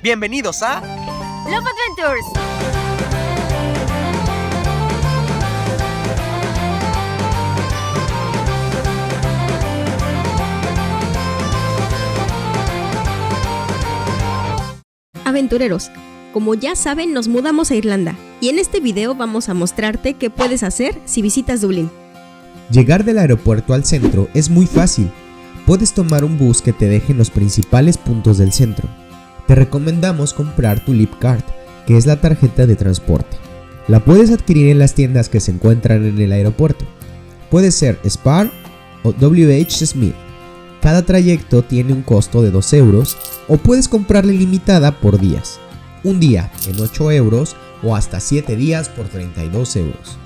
Bienvenidos a Love Adventures. Aventureros, como ya saben, nos mudamos a Irlanda y en este video vamos a mostrarte qué puedes hacer si visitas Dublín. Llegar del aeropuerto al centro es muy fácil. Puedes tomar un bus que te deje en los principales puntos del centro. Te recomendamos comprar tu Leap Card, que es la tarjeta de transporte. La puedes adquirir en las tiendas que se encuentran en el aeropuerto. Puede ser Spar o WH Smith. Cada trayecto tiene un costo de 2 euros o puedes comprarla ilimitada por días. Un día en 8 euros o hasta 7 días por 32 euros.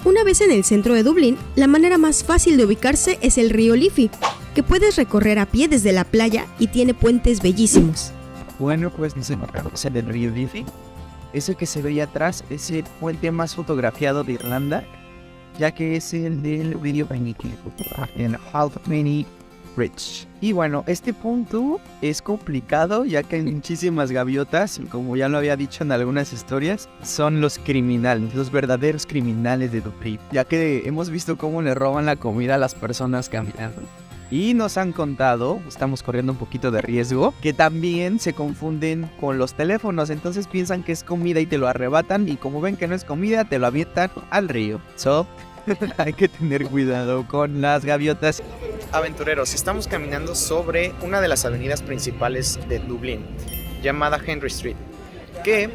Una vez en el centro de Dublín, la manera más fácil de ubicarse es el río Liffey, que puedes recorrer a pie desde la playa y tiene puentes bellísimos. Bueno, pues nos encontramos en el río Liffey. Ese que se ve ahí atrás es el puente más fotografiado de Irlanda, ya que es el del río Beniki, en Halfpenny Bridge. Y bueno, este punto es complicado ya que hay muchísimas gaviotas, como ya lo había dicho en algunas historias, son los criminales, los verdaderos criminales de Dublín, ya que hemos visto cómo le roban la comida a las personas caminando. Y nos han contado, estamos corriendo un poquito de riesgo, que también se confunden con los teléfonos, entonces piensan que es comida y te lo arrebatan, y como ven que no es comida, te lo avientan al río. Hay que tener cuidado con las gaviotas. Aventureros. Estamos caminando sobre una de las avenidas principales de Dublín, llamada Henry Street, que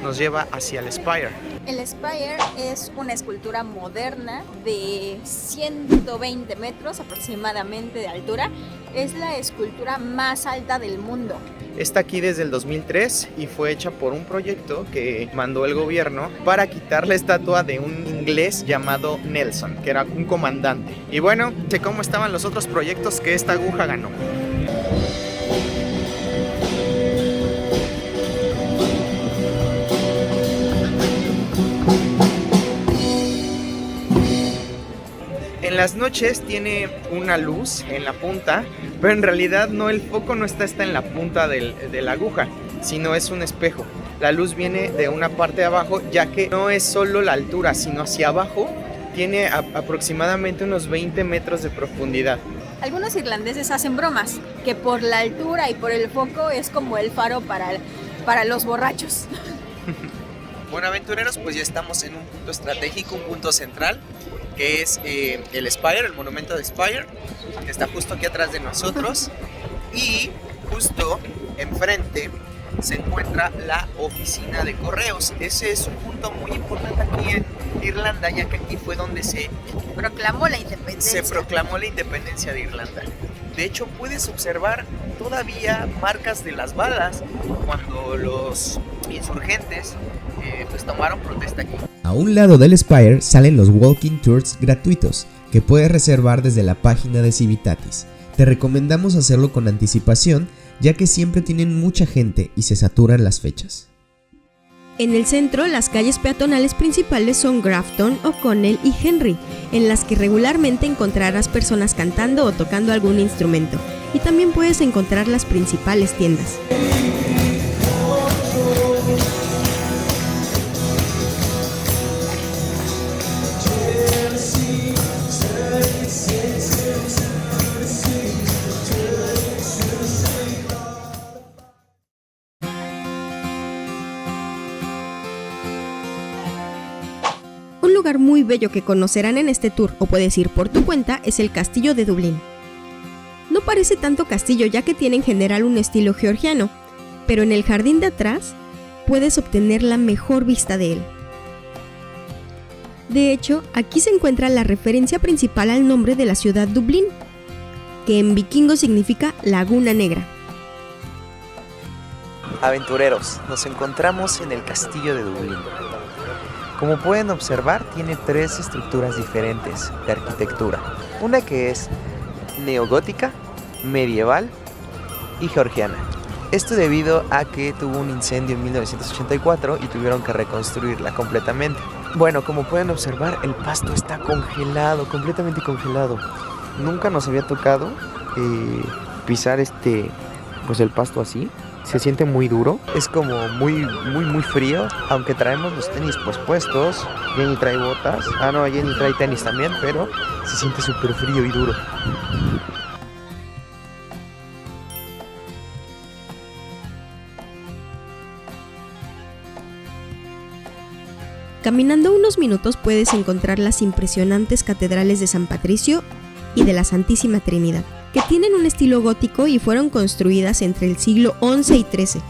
nos lleva hacia el Spire. El Spire es una escultura moderna de 120 metros aproximadamente de altura. Es la escultura más alta del mundo. Está aquí desde el 2003 y fue hecha por un proyecto que mandó el gobierno para quitar la estatua de un inglés llamado Nelson, que era un comandante. Y bueno, sé cómo estaban los otros proyectos que esta aguja ganó. En las noches tiene una luz en la punta, pero en realidad no, el foco no está en la punta de la aguja, sino es un espejo. La luz viene de una parte de abajo, ya que no es solo la altura, sino hacia abajo tiene aproximadamente unos 20 metros de profundidad. Algunos irlandeses hacen bromas, que por la altura y por el foco es como el faro para los borrachos. Bueno, aventureros, pues ya estamos en un punto estratégico, un punto central, que es el Spire, el monumento de Spire, que está justo aquí atrás de nosotros, y justo enfrente se encuentra la oficina de correos. Ese es un punto muy importante aquí en Irlanda, ya que aquí fue donde se proclamó la independencia de Irlanda. De hecho, puedes observar todavía marcas de las balas cuando los insurgentes pues tomaron protesta aquí. A un lado del Spire salen los walking tours gratuitos que puedes reservar desde la página de Civitatis. Te recomendamos hacerlo con anticipación, ya que siempre tienen mucha gente y se saturan las fechas. En el centro, las calles peatonales principales son Grafton, O'Connell y Henry, en las que regularmente encontrarás personas cantando o tocando algún instrumento, y también puedes encontrar las principales tiendas. Un lugar muy bello que conocerán en este tour o puedes ir por tu cuenta es el Castillo de Dublín. No parece tanto castillo ya que tiene en general un estilo georgiano, pero en el jardín de atrás puedes obtener la mejor vista de él. De hecho, aquí se encuentra la referencia principal al nombre de la ciudad Dublín, que en vikingo significa Laguna Negra. Aventureros, nos encontramos en el castillo de Dublín. Como pueden observar, tiene 3 estructuras diferentes de arquitectura. Una que es neogótica, medieval y georgiana. Esto debido a que tuvo un incendio en 1984 y tuvieron que reconstruirla completamente. Bueno, como pueden observar, el pasto está congelado, completamente congelado. Nunca nos había tocado pisar el pasto así. se siente muy duro, es como muy frío, aunque traemos los tenis pues puestos. Jenny trae botas, Jenny trae tenis también, pero se siente súper frío y duro. Caminando unos minutos puedes encontrar las impresionantes catedrales de San Patricio y de la Santísima Trinidad, que tienen un estilo gótico y fueron construidas entre el siglo XI y XIII.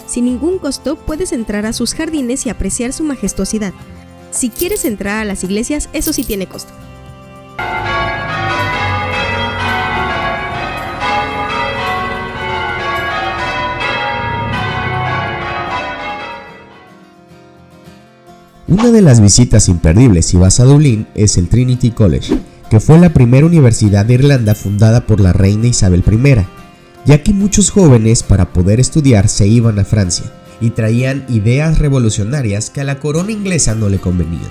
Sin ningún costo puedes entrar a sus jardines y apreciar su majestuosidad. Si quieres entrar a las iglesias, eso sí tiene costo. Una de las visitas imperdibles si vas a Dublín es el Trinity College, que fue la primera universidad de Irlanda fundada por la reina Isabel I, ya que muchos jóvenes para poder estudiar se iban a Francia y traían ideas revolucionarias que a la corona inglesa no le convenían.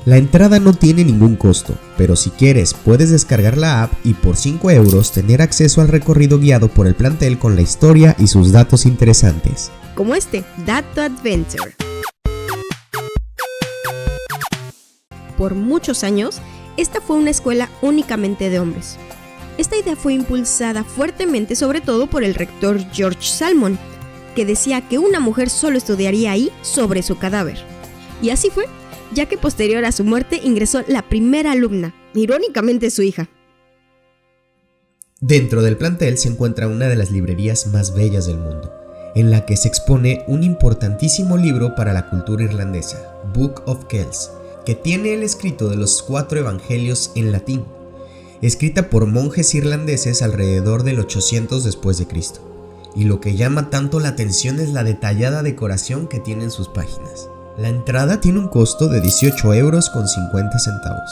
La entrada no tiene ningún costo, pero si quieres puedes descargar la app y por 5 euros tener acceso al recorrido guiado por el plantel con la historia y sus datos interesantes. Como este, Dato Adventure. Por muchos años, esta fue una escuela únicamente de hombres. Esta idea fue impulsada fuertemente sobre todo por el rector George Salmon, que decía que una mujer solo estudiaría ahí sobre su cadáver. Y así fue, ya que posterior a su muerte ingresó la primera alumna, irónicamente su hija. Dentro del plantel se encuentra una de las librerías más bellas del mundo, en la que se expone un importantísimo libro para la cultura irlandesa, Book of Kells, que tiene el escrito de los 4 evangelios en latín, escrita por monjes irlandeses alrededor del 800 después de Cristo. Y lo que llama tanto la atención es la detallada decoración que tienen sus páginas. La entrada tiene un costo de 18 euros con 50 centavos.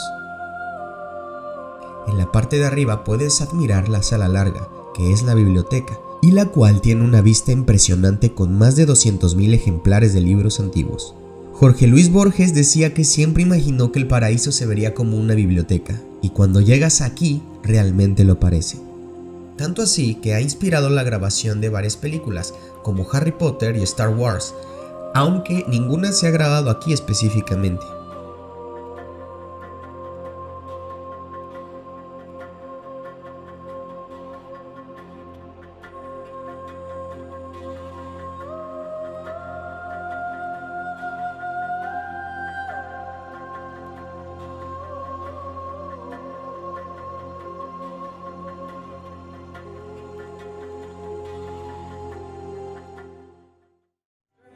En la parte de arriba puedes admirar la sala larga, que es la biblioteca, y la cual tiene una vista impresionante con más de 200.000 ejemplares de libros antiguos. Jorge Luis Borges decía que siempre imaginó que el paraíso se vería como una biblioteca, y cuando llegas aquí, realmente lo parece. Tanto así que ha inspirado la grabación de varias películas, como Harry Potter y Star Wars, aunque ninguna se ha grabado aquí específicamente.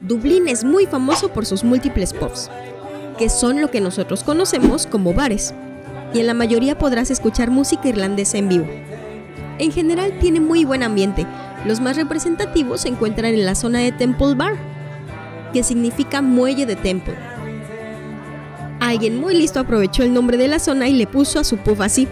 Dublín es muy famoso por sus múltiples pubs, que son lo que nosotros conocemos como bares, y en la mayoría podrás escuchar música irlandesa en vivo. En general tiene muy buen ambiente. Los más representativos se encuentran en la zona de Temple Bar, que significa muelle de Temple. Alguien muy listo aprovechó el nombre de la zona y le puso a su pub así,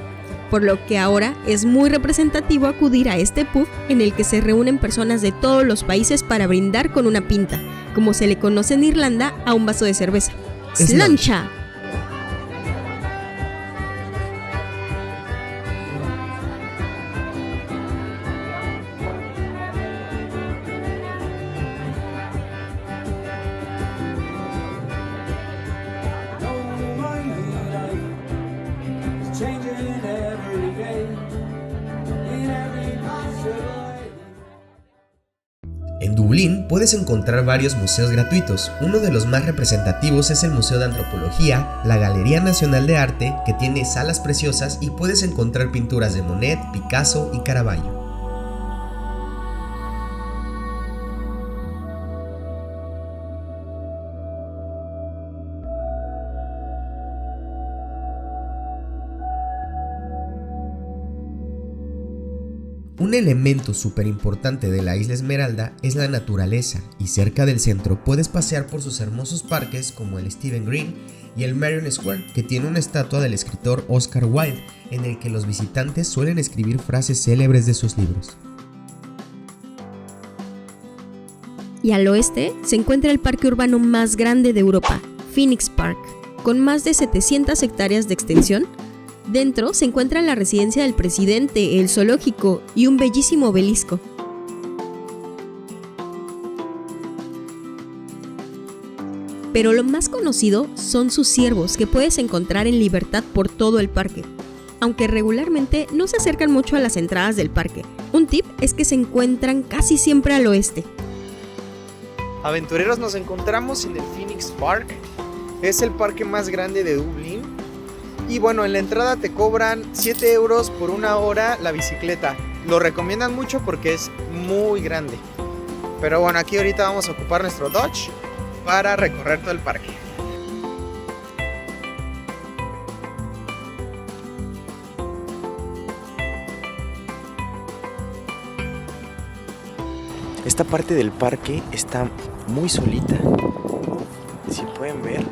por lo que ahora es muy representativo acudir a este pub en el que se reúnen personas de todos los países para brindar con una pinta, como se le conoce en Irlanda a un vaso de cerveza. ¡Slancha! En Dublín puedes encontrar varios museos gratuitos. Uno de los más representativos es el Museo de Antropología, la Galería Nacional de Arte, que tiene salas preciosas y puedes encontrar pinturas de Monet, Picasso y Caravaggio. Un elemento súper importante de la Isla Esmeralda es la naturaleza, y cerca del centro puedes pasear por sus hermosos parques como el Stephen Green y el Marion Square, que tiene una estatua del escritor Oscar Wilde, en el que los visitantes suelen escribir frases célebres de sus libros. Y al oeste se encuentra el parque urbano más grande de Europa, Phoenix Park, con más de 700 hectáreas de extensión. Dentro se encuentra la residencia del presidente, el zoológico y un bellísimo obelisco. Pero lo más conocido son sus ciervos que puedes encontrar en libertad por todo el parque, aunque regularmente no se acercan mucho a las entradas del parque. Un tip es que se encuentran casi siempre al oeste. Aventureros, nos encontramos en el Phoenix Park. Es el parque más grande de Dublín. Y bueno, en la entrada te cobran 7 euros por una hora la bicicleta. Lo recomiendan mucho porque es muy grande. Pero bueno, aquí ahorita vamos a ocupar nuestro Dodge para recorrer todo el parque. Esta parte del parque está muy solita. Si pueden ver,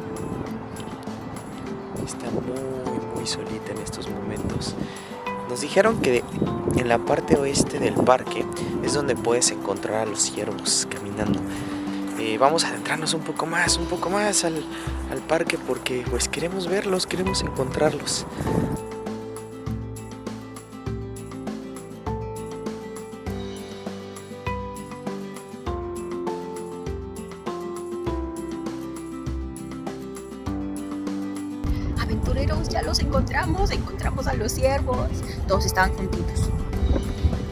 está muy solita en estos momentos. Nos dijeron que en la parte oeste del parque es donde puedes encontrar a los ciervos caminando. Vamos a adentrarnos un poco más al parque porque pues queremos verlos, queremos encontrarlos. Aventureros, ya los encontramos a los ciervos. Todos estaban juntitos.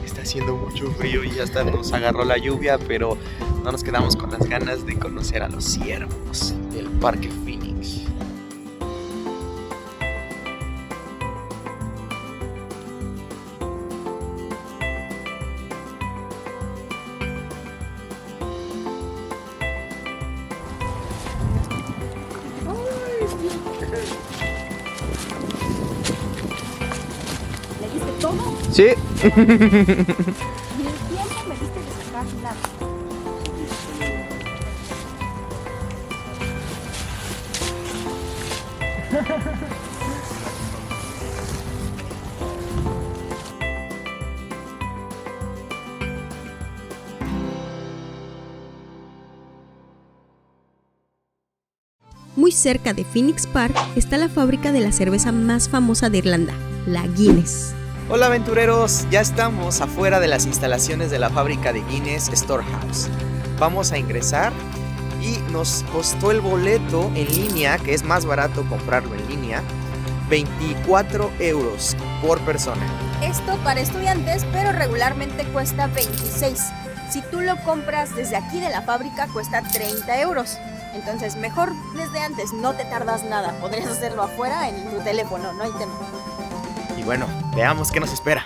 Está haciendo mucho frío y hasta nos agarró la lluvia, pero no nos quedamos con las ganas de conocer a los ciervos del Parque Phoenix. ¿Le diste todo? Sí. Ni el tiempo me diste de sacar nada. Muy cerca de Phoenix Park está la fábrica de la cerveza más famosa de Irlanda, la Guinness. Hola aventureros, ya estamos afuera de las instalaciones de la fábrica de Guinness Storehouse. Vamos a ingresar y nos costó el boleto en línea, que es más barato comprarlo en línea, 24 euros por persona. Esto para estudiantes, pero regularmente cuesta 26. Si tú lo compras desde aquí de la fábrica, cuesta 30 euros. Entonces, mejor desde antes, no te tardas nada. Podrías hacerlo afuera en tu teléfono, no hay tema. Y bueno, veamos qué nos espera.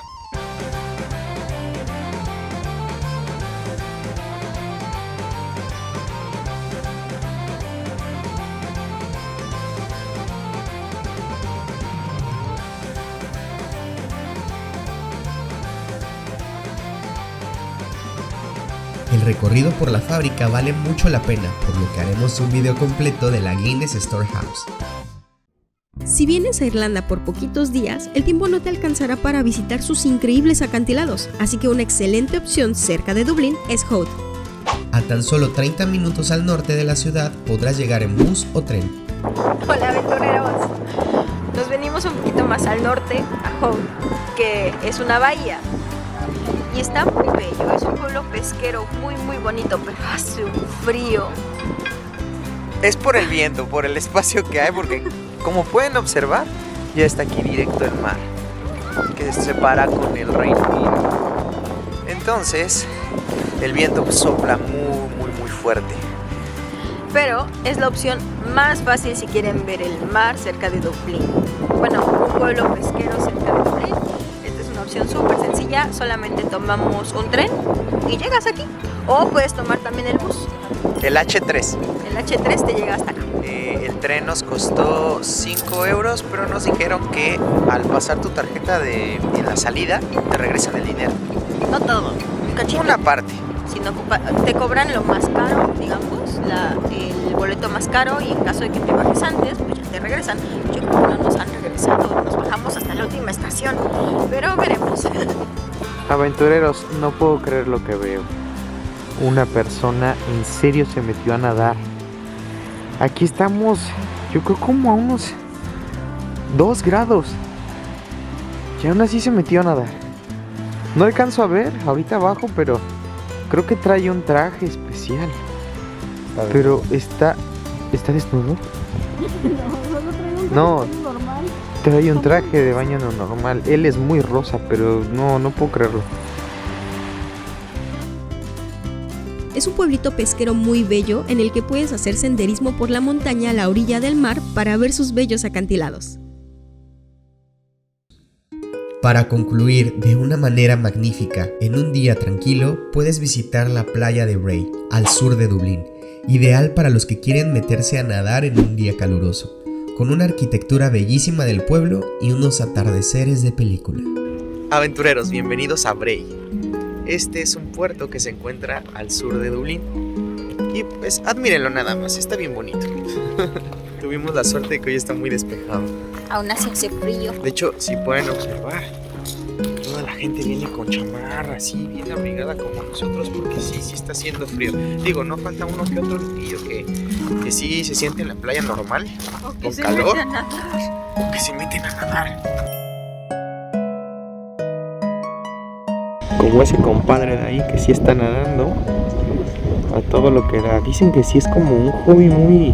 El recorrido por la fábrica vale mucho la pena, por lo que haremos un video completo de la Guinness Storehouse. Si vienes a Irlanda por poquitos días, el tiempo no te alcanzará para visitar sus increíbles acantilados, así que una excelente opción cerca de Dublín es Howth. A tan solo 30 minutos al norte de la ciudad podrás llegar en bus o tren. Hola aventureros. Nos venimos un poquito más al norte, a Howth, que es una bahía. Y está muy bello, es un pueblo pesquero muy bonito, pero hace un frío. Es por el viento, por el espacio que hay, porque como pueden observar, ya está aquí directo el mar, que se separa con el Reino Unido. Entonces, el viento sopla muy fuerte. Pero es la opción más fácil si quieren ver el mar cerca de Dublín. Bueno, un pueblo pesquero cerca de Dublín. Esta es una opción súper sencilla, solamente tomamos un tren y llegas aquí. O puedes tomar también el bus. El H3. El H3 te llega hasta acá. El tren nos costó 5 euros, pero nos dijeron que al pasar tu tarjeta en la salida, te regresan el dinero. No todo, un cachito. Una parte. Si no te cobran lo más caro, digamos, el boleto más caro, y en caso de que te bajes antes, pues ya te regresan. Yo creo que no nos han regresado, nos bajamos hasta la última estación, pero veremos. Aventureros, no puedo creer lo que veo. Una persona en serio se metió a nadar. Aquí estamos, yo creo como a unos 2 grados. Y aún así se metió a nadar. No alcanzo a ver ahorita abajo, pero creo que trae un traje especial. Pero está ¿Está desnudo? No, trae un traje de baño normal. Él es muy rosa, pero no puedo creerlo. Es un pueblito pesquero muy bello en el que puedes hacer senderismo por la montaña a la orilla del mar para ver sus bellos acantilados. Para concluir de una manera magnífica, en un día tranquilo, puedes visitar la playa de Bray, al sur de Dublín, ideal para los que quieren meterse a nadar en un día caluroso, con una arquitectura bellísima del pueblo y unos atardeceres de película. Aventureros, bienvenidos a Bray. Este es un puerto que se encuentra al sur de Dublín. Y pues admírenlo nada más, está bien bonito. Tuvimos la suerte de que hoy está muy despejado. Aún así hace frío. De hecho, si pueden observar, toda la gente viene con chamarra, así, bien abrigada como nosotros, porque sí está haciendo frío. Digo, no falta uno que otro loquillo que sí se siente en la playa normal, con calor, o que se meten a nadar. Como ese compadre de ahí que sí está nadando a todo lo que da. Dicen que sí es como un hobby muy...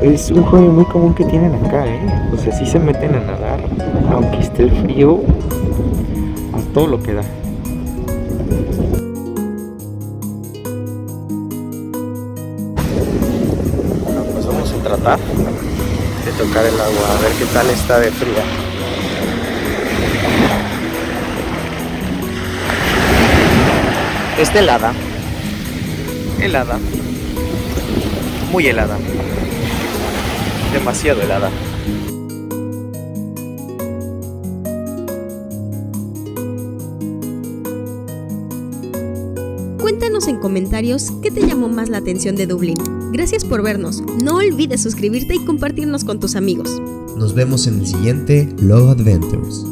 Es un hobby muy común que tienen acá, O sea, sí se meten a nadar, aunque esté el frío, a todo lo que da. Bueno, pues vamos a tratar de tocar el agua, a ver qué tal está de fría. Está helada. Helada. Muy helada. Demasiado helada. Cuéntanos en comentarios qué te llamó más la atención de Dublín. Gracias por vernos. No olvides suscribirte y compartirnos con tus amigos. Nos vemos en el siguiente Love Adventures.